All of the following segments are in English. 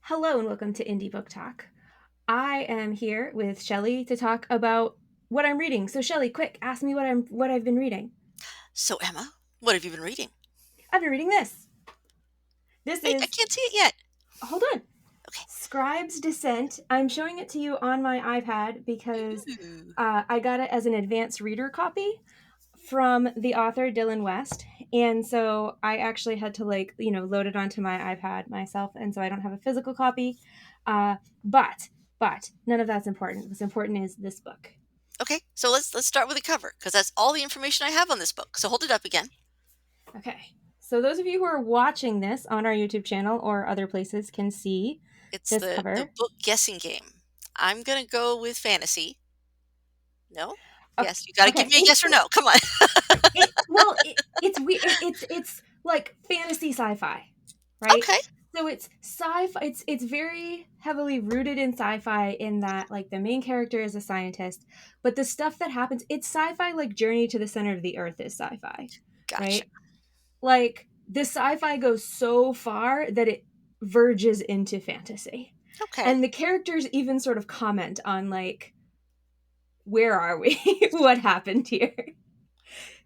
Hello and welcome to Indie Book Talk. I am here with Shelly to talk about what I'm reading. So Shelly, quick, ask me what I've been reading. So, Emma, what have you been reading? I've been reading this. This Wait, I is can't see it yet. hold on. Okay. Scribes Descent. I'm showing it to you on my iPad because Ooh. I got it as an advanced reader copy from the author Dylan West, and so I actually had to load it onto my iPad myself, and so I don't have a physical copy. Uh, but but none of that's important. What's important is this book. Okay, so let's start with the cover because that's all the information I have on this book. So hold it up again. Okay. So those of you who are watching this on our YouTube channel or other places can see It's this the cover. book guessing game. I'm gonna go with fantasy. No? Okay. Yes, you got to give Okay. me a yes or no. Come on. It's weird. It's like fantasy sci-fi, right? Okay. So it's sci-fi. It's very heavily rooted in sci-fi in that like the main character is a scientist, but the stuff that happens, it's sci-fi like Journey to the Center of the Earth is sci-fi, Gotcha. right? Like the sci-fi goes so far that it verges into fantasy. Okay. And the characters even sort of comment on like where are we? What happened here?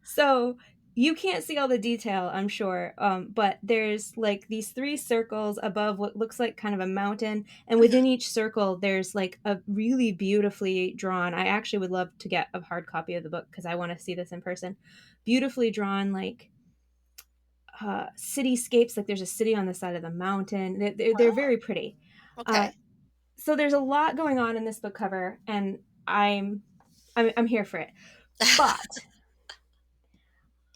So you can't see all the detail, I'm sure, but there's like these three circles above what looks like kind of a mountain, and Hmm. within each circle, there's like a really beautifully drawn. I actually would love to get a hard copy of the book because I want to see this in person. Beautifully drawn, like cityscapes. Like there's a city on the side of the mountain. They're Oh, very pretty. Uh, okay. so there's a lot going on in this book cover, and I'm here for it. But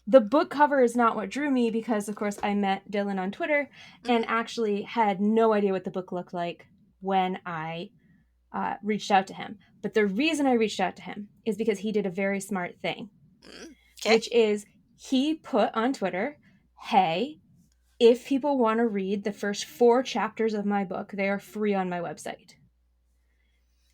the book cover is not what drew me because, of course, I met Dylan on Twitter and Hmm. actually had no idea what the book looked like when I reached out to him. But the reason I reached out to him is because he did a very smart thing, Okay. which is he put on Twitter, hey, if people want to read the first 4 chapters of my book, they are free on my website.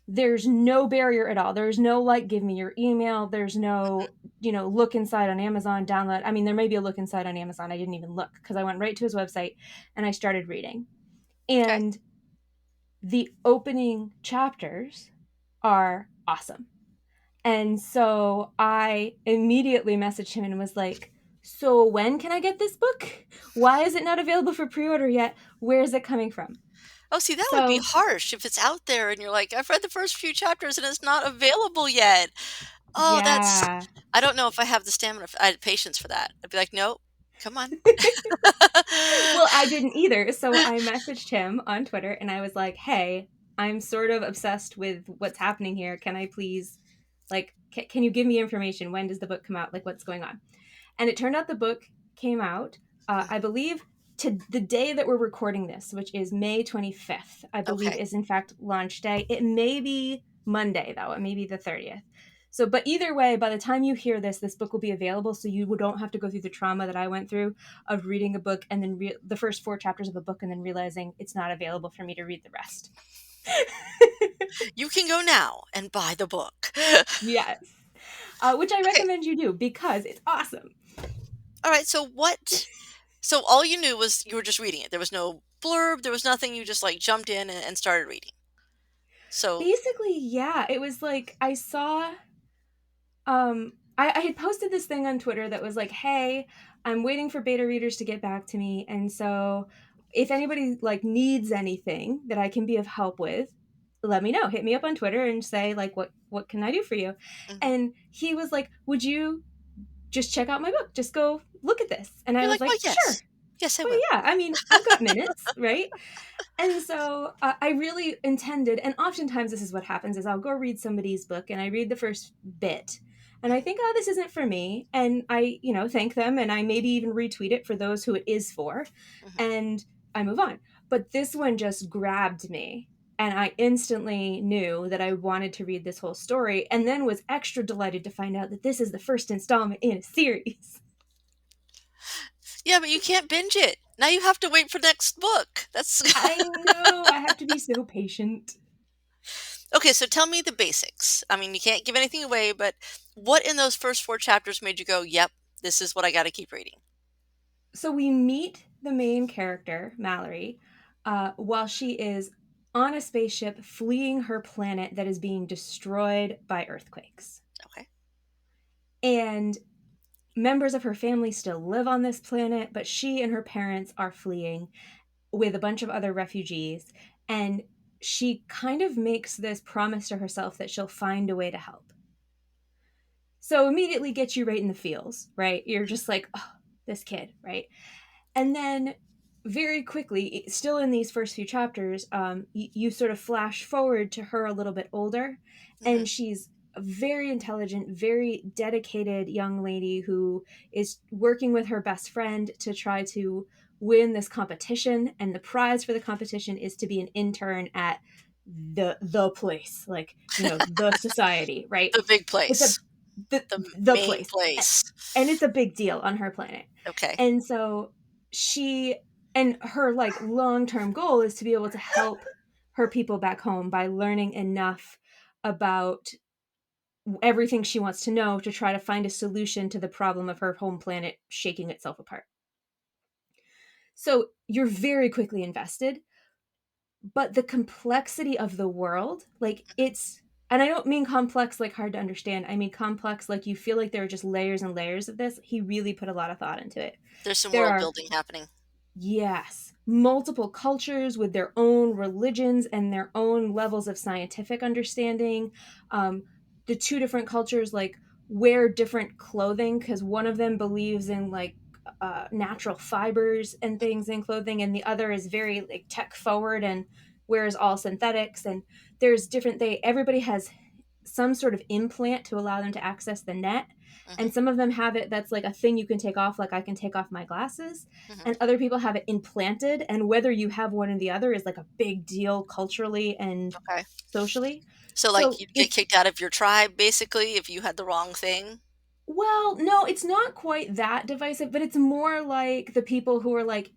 There's no barrier at all. There's no like, give me your email. There's no, look inside on Amazon, download. I mean, there may be a look inside on Amazon. I didn't even look because I went right to his website and I started reading. Okay. And the opening chapters are awesome. And so I immediately messaged him and was like, so when can I get this book? Why is it not available for pre order yet? Where is it coming from? Oh, see, that would be So, harsh if it's out there and you're like, I've read the first few chapters and it's not available yet. Oh, that's yeah. I don't know if I have the stamina I had patience for that. I'd be like, "Nope, come on." Well, I didn't either. So I messaged him on Twitter and I was like, hey, I'm sort of obsessed with what's happening here. Can I please, like, can you give me information? When does the book come out? Like, what's going on? And it turned out the book came out, I believe, to the day that we're recording this, which is May 25th, I believe Okay. is in fact launch day. It may be Monday, though. It may be the 30th. So, but either way, by the time you hear this, this book will be available. So you don't have to go through the trauma that I went through of reading a book and then the first 4 chapters of a book and then realizing it's not available for me to read the rest. You can go now and buy the book. Yes. Which I Okay. recommend you do because it's awesome. Alright, so all you knew was you were just reading it. There was no blurb, there was nothing, you just, like, jumped in and started reading. So Basically, yeah, it was like I saw I had posted this thing on Twitter that was like, hey, I'm waiting for beta readers to get back to me. And so if anybody like needs anything that I can be of help with, let me know. Hit me up on Twitter and say like what can I do for you? mhm. And he was like, would you just check out my book? Just go look at this. And I You're was like, "Well, like, sure. yes. Yes, I Well, will." yeah, I mean, I've got minutes, right? And so I really intended, and oftentimes this is what happens: is I'll go read somebody's book, and I read the first bit, and I think, oh, this isn't for me, and I, thank them, and I maybe even retweet it for those who it is for, Mhm. and I move on. But this one just grabbed me, and I instantly knew that I wanted to read this whole story, and then was extra delighted to find out that this is the first installment in a series. Yeah, but you can't binge it. Now you have to wait for next book. That's I know I have to be so patient. Okay, so tell me the basics. I mean, you can't give anything away, but what in those first 4 chapters made you go, "Yep, this is what I gotta keep reading?" So we meet the main character, Mallory, while she is on a spaceship fleeing her planet that is being destroyed by earthquakes. Okay. And members of her family still live on this planet, but she and her parents are fleeing with a bunch of other refugees. And she kind of makes this promise to herself that she'll find a way to help. So immediately gets you right in the feels, right? You're just like, oh, this kid, right? And then very quickly, still in these first few chapters, you sort of flash forward to her a little bit older, Hmm. and she's a very intelligent, very dedicated young lady who is working with her best friend to try to win this competition. And the prize for the competition is to be an intern at the place, like, the society, right? The big It's a place. the The the main place, place. and it's a big deal on her planet. Okay. And so she and her like long-term goal is to be able to help her people back home by learning enough about everything she wants to know to try to find a solution to the problem of her home planet shaking itself apart. So you're very quickly invested, but the complexity of the world, like it's, and I don't mean complex like hard to understand. I mean complex like you feel like there are just layers and layers of this. He really put a lot of thought into it. There's some There world are, building happening. yes, multiple cultures with their own religions and their own levels of scientific understanding. The two different cultures like wear different clothing because one of them believes in like natural fibers and things in clothing, and the other is very like tech forward and wears all synthetics. And there's different. Everybody has some sort of implant to allow them to access the net. Hmm. And some of them have it that's like a thing you can take off, like I can take off my glasses. Hmm. And other people have it implanted. And whether you have one or the other is like a big deal culturally and Okay. socially. So, like, So you'd get it's, kicked out of your tribe, basically, if you had the wrong thing? well, no, it's not quite that divisive, but it's more like the people who are like,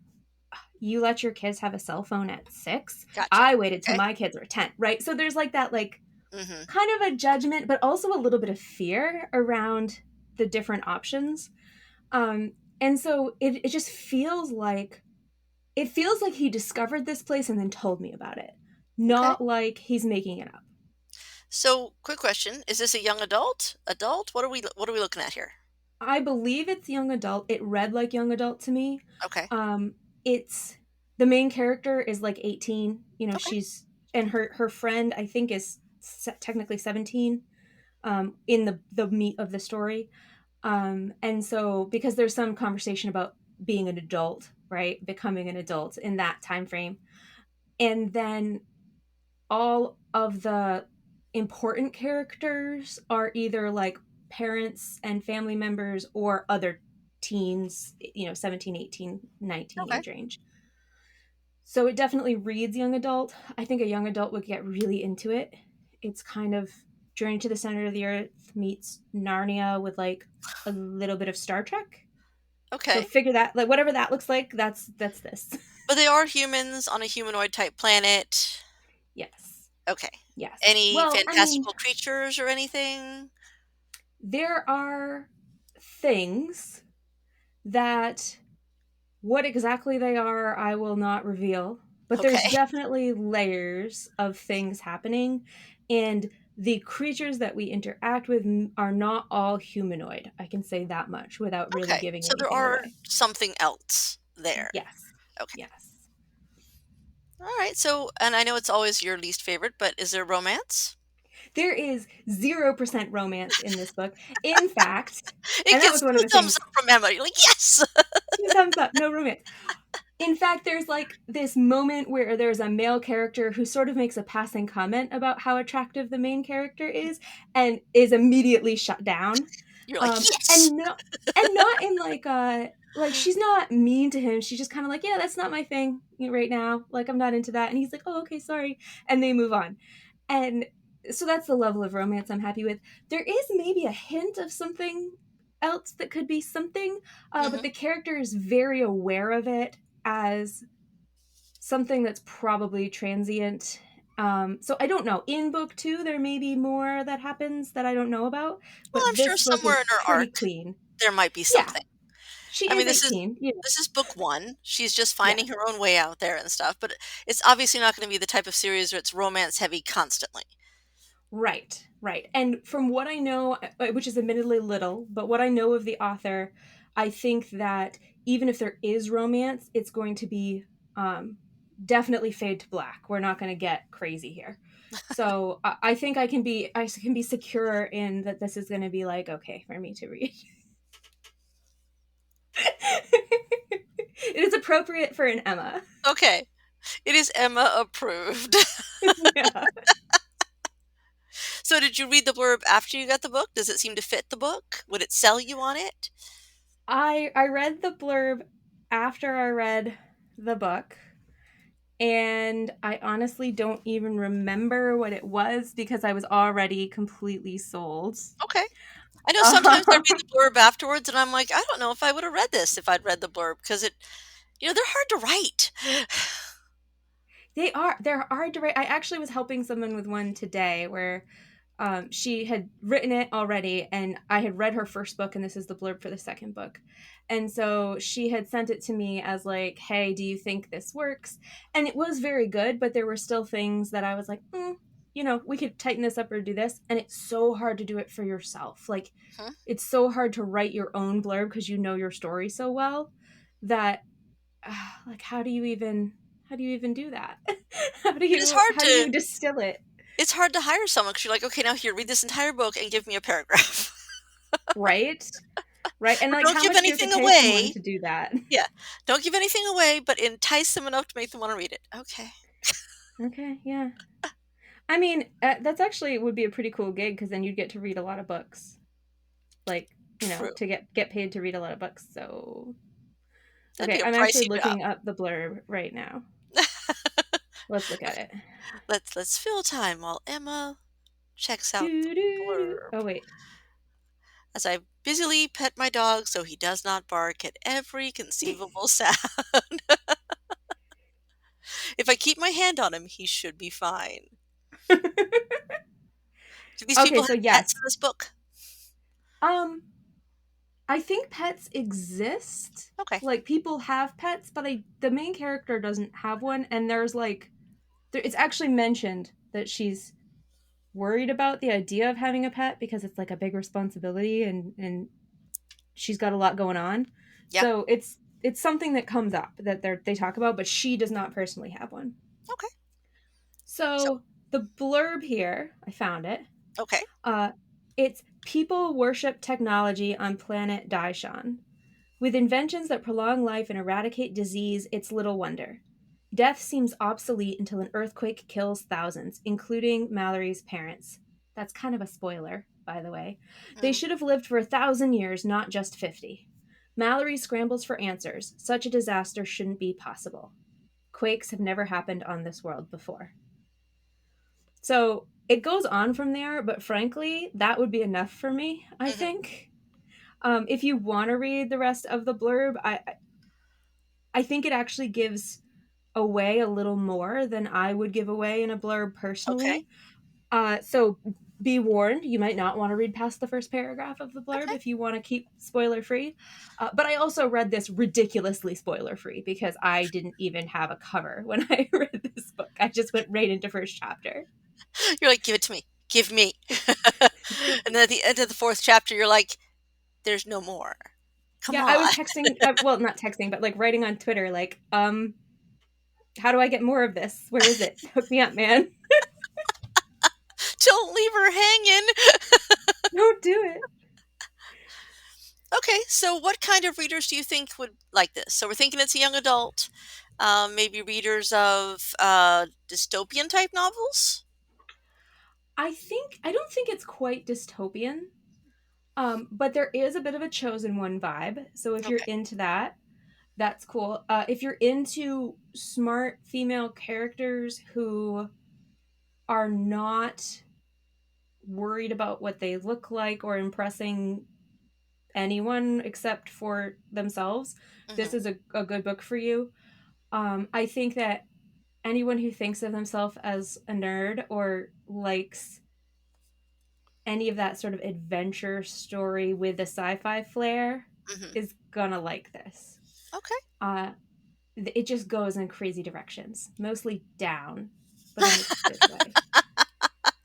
you let your kids have a cell phone at 6. Gotcha. I waited till Okay. my kids were 10, right? So there's like that, like, Hmm. kind of a judgment, but also a little bit of fear around the different options. And so it just feels like he discovered this place and then told me about it, Okay. not like he's making it up. So, quick question: is this a young adult? Adult? What are we looking at here? I believe it's young adult. It read like young adult to me. Okay. It's the main character is like 18. Okay. She's, and her friend I think is technically 17. In the meat of the story. And so because there's some conversation about being an adult, right? Becoming an adult in that time frame. And then all of the important characters are either like parents and family members or other teens, 17, 18, 19 Okay. age range. So it definitely reads young adult. I think a young adult would get really into it. It's kind of Journey to the Center of the Earth meets Narnia with like a little bit of Star Trek. So Okay. figure that, like, whatever that looks like, that's this. But they are humans on a humanoid type planet. Yes. Okay. Yes. Any Well, I mean, fantastical creatures or anything? there are things that what exactly they are, I will not reveal, but there's Okay. definitely layers of things happening, and the creatures that we interact with are not all humanoid. I can say that much without really Okay. giving So there anything are away. something else there. Yes. Okay. Yes. All right. So, and I know it's always your least favorite, but is there romance? There is 0% romance in this book. In fact, It and that gets was one of two the thumbs things, up from Emma. You're like, yes. two thumbs up, no romance. In fact, there's like this moment where there's a male character who sort of makes a passing comment about how attractive the main character is and is immediately shut down. You're like, yes. And not in like she's not mean to him. She's just kind of like, yeah, that's not my thing right now. Like I'm not into that. And he's like, oh, okay, sorry. And they move on. And so that's the level of romance I'm happy with. There is maybe a hint of something else that could be something, but Hmm. the character is very aware of it as something that's probably transient. So I don't know. In book two, there may be more that happens that I don't know about, Well, but I'm sure this book somewhere is in her pretty arc clean. there might be Yeah, something. She I mean, is 18. Yeah. this is book 1. She's just Yeah. finding her own way out there and stuff, but it's obviously not gonna be the type of series where it's romance heavy constantly. Right, right. And from what I know, which is admittedly little, but what I know of the author, I think that even if there is romance, it's going to be um, definitely fade to black. We're not going to get crazy here. So I think I can be secure in that this is going to be like okay for me to read. It is appropriate for an Emma. Okay. It is Emma approved. Yeah. So did you read the blurb after you got the book? Does it seem to fit the book? Would it sell you on it? I read the blurb after I read the book, and I honestly don't even remember what it was because I was already completely sold. Okay. I know sometimes I Um, read the blurb afterwards and I'm like, I don't know if I would have read this if I'd read the blurb because they're hard to write. they're hard to write. I actually was helping someone with one today where she had written it already, and I had read her first book, and this is the blurb for the second book. And so she had sent it to me as like, "Hey, do you think this works?" And it was very good, but there were still things that I was like, we could tighten this up or do this. And it's so hard to do it for yourself. Like, Hmm? it's so hard to write your own blurb because you know your story so well that, like, how do you even do that? It is hard How do you to distill it? it's hard to hire someone because you're like, okay, now here, read this entire book and give me a paragraph. Right? Right, and, But like, don't how give much do you have to anything pay someone away. to do that? Yeah. Don't give anything away, but entice them enough to make them want to read it. Okay. Okay, yeah. I mean, that's actually would be a pretty cool gig because then you'd get to read a lot of books. Like, True. to get paid to read a lot of books, so That'd okay, be a I'm actually pricey job. looking up the blurb right now. Let's look at Okay. it. Let's fill time while Emma checks out the Doo doo doo. blurb. Oh, wait. As I busily pet my dog so he does not bark at every conceivable sound. If I keep my hand on him, he should be fine. Do these Okay, people so have pets in yes. this book? Um, I think pets exist. Okay. Like, people have pets, but the main character doesn't have one, and there's, like it's actually mentioned that she's worried about the idea of having a pet because it's like a big responsibility and she's got a lot going on. Yeah. So it's something that comes up that they talk about, but she does not personally have one. Okay. So, So the blurb here, I found it. okay. Uh, it's people worship technology on planet Daishan. With inventions that prolong life and eradicate disease, it's little wonder. Death seems obsolete until an earthquake kills thousands, including Mallory's parents. That's kind of a spoiler, by the way. They Mm, should have lived for 1,000 years, not just 50. Mallory scrambles for answers. Such a disaster shouldn't be possible. Quakes have never happened on this world before. So it goes on from there, but frankly, that would be enough for me, I mhm. think. If you want to read the rest of the blurb, I think it actually gives away a little more than I would give away in a blurb Okay. personally. So be warned, you might not want to read past the first paragraph of the blurb Okay. if you want to keep spoiler free. But I also read this ridiculously spoiler free because I didn't even have a cover when I read this book. I just went right into first chapter. You're like, give it to me. Give me. And then at the end of the 4th chapter, you're like, there's no more. Come Yeah, I on. was texting, well, not texting, but like writing on Twitter, like, how do I get more of this? Where is it? Hook me up, man. Don't leave her hanging. Don't do it. Okay, so what kind of readers do you think would like this? So we're thinking it's a young adult, maybe readers of dystopian type novels. I don't think it's quite dystopian. But there is a bit of a chosen one vibe. So if you're Okay. into that, that's cool. If you're into smart female characters who are not worried about what they look like or impressing anyone except for themselves, this Hmm. is a good book for you. I think that anyone who thinks of themselves as a nerd or likes any of that sort of adventure story with a sci-fi flair, Mhm. is gonna like this. Okay. Uh, it just goes in crazy directions, mostly down, but in a good way.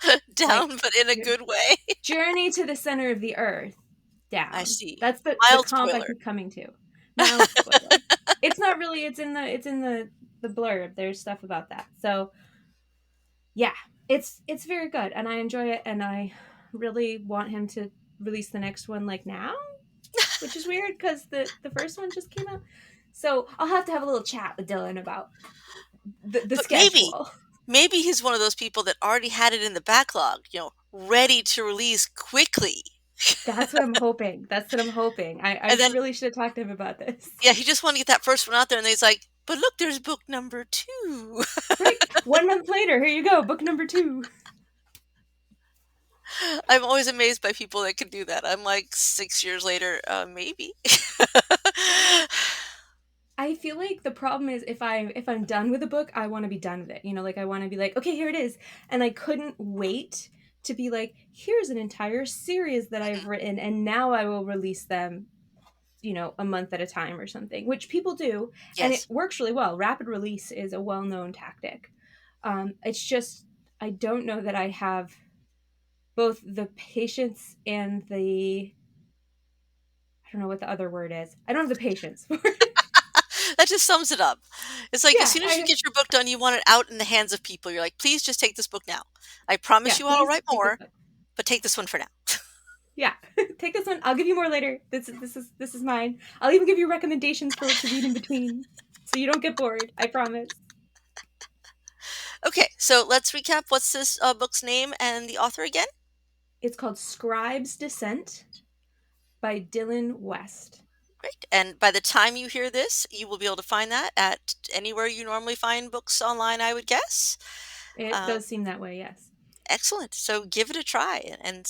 Like Down, but in a good way. Journey to the Center of the Earth, I down. see. That's the Mild comp I spoiler. keep coming to. Mild spoiler. It's not really. It's in the blurb. There's stuff about that. So yeah, it's very good, and I enjoy it, and I really want him to release the next one like now, which is weird because the first one just came out. So I'll have to have a little chat with Dylan about the But maybe, schedule. maybe he's one of those people that already had it in the backlog, ready to release quickly. That's what I'm hoping. That's what I'm hoping. I And then, really should have talked to him about this. yeah, he just wanted to get that first one out there, and then he's like, "But look, there's book number 2." Right. 1 month later, here you go, book number 2. I'm always amazed by people that can do that. I'm like 6 years later, maybe. I feel like the problem is if I'm done with a book, I want to be done with it. Like I want to be like, okay, here it is. And I couldn't wait to be like, here's an entire series that I've Mhm. written and now I will release them, a month at a time or something, which people do, and it Yes. works really well. Rapid release is a well-known tactic. It's just I don't know that I have both the patience and the I don't know what the other word is. I don't have the patience for it. That just sums it up. It's like as Yeah, soon as you get your book done, you want it out in the hands of people. You're like, "Please just take this book now. I promise yeah, you I'll please write take this more, book. but take this one for now." Yeah, take this one. I'll give you more later. This is mine. I'll even give you recommendations for what to read in between, so you don't get bored. I promise. Okay, so let's recap. What's this book's name and the author again? It's called Scribes Descent by Dylan West. Great. And by the time you hear this, you will be able to find that at anywhere you normally find books online, I would guess. It Uh, does seem that way, yes. Excellent. So give it a try and